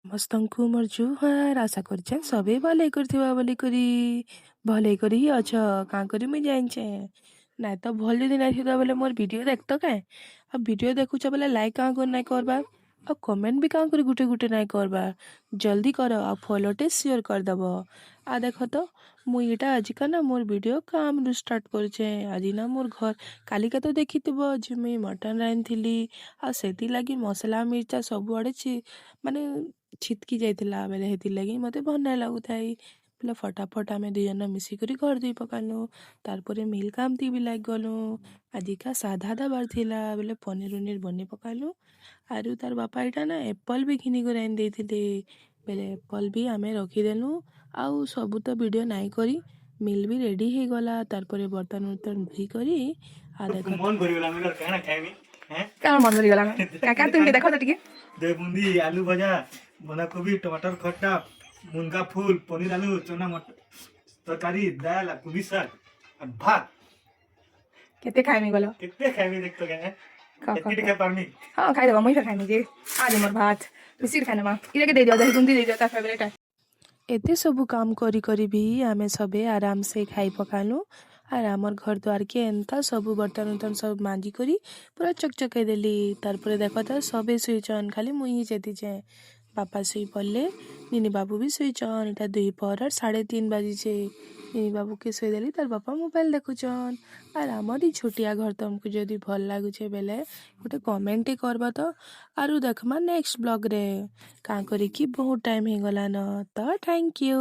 ସମସ୍ତଙ୍କୁ ମୋର ଜୁହାର ଆଶା କରୁଛେ ସବେ ଭଲେ କରିଥିବା ବୋଲି କରି ଭଲେ କରି ହି ଅଛ କାଁ କରି ମୁଇଁ ଜାଣିଛେ ନାଇଁ ତ ଭଲ ଯଦି ନାଇଁ ଥିବା ବେଲେ ମୋର ଭିଡ଼ିଓ ଦେଖତ କାଁ ଆଉ ଭିଡ଼ିଓ ଦେଖୁଛ ବେଲେ ଲାଇକ୍ କାଁ କରି ନାଇଁ କରବା ଆଉ କମେଣ୍ଟ ବି କାଁ କରି ଗୁଟେ ଗୁଟେ ନାଇଁ କରବା ଜଲ୍ଦି କର ଆଉ ଫଲୋଟେ ସେୟାର କରିଦେବ ଆଉ ଦେଖ ତ ମୁଇଁ ଏଇଟା ଆଜିକା ନା ମୋର ଭିଡ଼ିଓ କାମରୁ ଷ୍ଟାର୍ଟ କରୁଛେ ଆଜି ନା ମୋର ଘର କାଲିକା ତ ଦେଖିଥିବ ଯେ ମୁଇଁ ମଟନ୍ ରାନ୍ଧିଥିଲି ଆଉ ସେଥିଲାଗି ମସଲା ମିର୍ଚା ସବୁଆଡ଼େ ମାନେ ଛିଟକି ଯାଇଥିଲା ବେଲେ ହେଥିର୍ଲାଗି ମତେ ଭଲ୍ ନାଇଁ ଲାଗୁଥାଇ ବେଲେ ଫଟାଫଟ ଆମେ ଦୁଇ ଜଣ ମିଶିକରି ଘର ଧୋଇ ପକାଲୁ ତାରପରେ ମିଲ୍ କାମତି ବି ଲାଗି ଗଲୁ ଆଜିକା ସାଧା ଦେବାର ଥିଲା ବେଲେ ପନିର ଉନିର ବନେଇ ପକାଲୁ ଆରୁ ତାର ବାପା ଏଇଟା ନା ଏପଲ୍ ବି ଘିନିକରି ଆଣି ଦେଇଥିଲେ ବେଲେ ଏପଲ୍ ବି ଆମେ ରଖିଦେଲୁ ଆଉ ସବୁ ତ ଭିଡ଼ିଓ ନାଇଁ କରି ମିଲ୍ ବି ରେଡ଼ି ହେଇଗଲା ତାରପରେ ବର୍ତ୍ତନ ଉର୍ତ୍ତନ ଧୁଇ କରି ଆଉ ଦେଖ ମନ ଭରିଗଲା ମିଲର କାଣା ଖାଇବି କାଣା ମନ ଭରିଗଲା କାକା ତୁମକେ ଦେଖ ତ ଟିକେ ଦେ ବୁନ୍ଦି ଆଲୁ ଭଜା ବନ୍ଧାକୋବି ଟମାଟର ଖଟା ମୁନଗା ଫୁଲ ପନିର ଆଲୁ ଚନା ମटर ତରକାରୀ ଦାଲ କୁବି ଶାଗ আর ভাত କେତେ ଖାଇମି ଗଲ କେତେ ଖାଇବି ଦେଖତ କେଁ ଏତିକି ଖାଇ ପାରମି ହଁ ଖାଇଦେବ ମୁଇଁ ଫେର ଖାଇମି ଯେ ଆଜି ମୋର୍ ଭାତ ମିଶିକି ଖାଇନେମା ଇଟାକେ ଦେଇଦିଅ ଦହି ବୁନ୍ଦି ଦେଇଦିଅ ତାର ଫେଭରେଟ୍ ଏତେ ସବୁ କାମ କରି କରି ବି ଆମେ ସବେ ଆରାମସେ ଖାଇ ପକାଲୁ ଆର୍ ଆମର୍ ଘର ଦ୍ୱାରକେ ଏନ୍ତା ସବୁ ବର୍ତ୍ତନ ଉର୍ତ୍ତନ ସବୁ ମାଜି କରି ପୁରା ଚକଚକେଇ ଦେଲି ତାରପରେ ଦେଖ ତ ସବେ ଶୋଇଛନ୍ ଖାଲି ମୁଇଁ ହିଁ ଚେତିଛେଁ ବାପା ଶୋଇ ପଡ଼ଲେ ନିନି ବାବୁ ବି ଶୋଇଛନ୍ ଏଇଟା 2:3:30 ବାଜିଛେ ନିନି ବାବୁକେ ଶୋଇଦେଲି ତାର ବାପା ମୋବାଇଲ ଦେଖୁଛନ୍ ଆର୍ ଆମରି ଛୋଟିଆ ଘର ତମକୁ ଯଦି ଭଲ ଲାଗୁଛେ ବେଲେ ଗୋଟେ କମେଣ୍ଟଟେ କରବା ତ ଆରୁ ଦେଖମା ନେକ୍ସଟ ବ୍ଲଗରେ କାଁ କରିକି ବହୁତ ଟାଇମ୍ ହେଇଗଲାନ ତ ଥ୍ୟାଙ୍କ ୟୁ।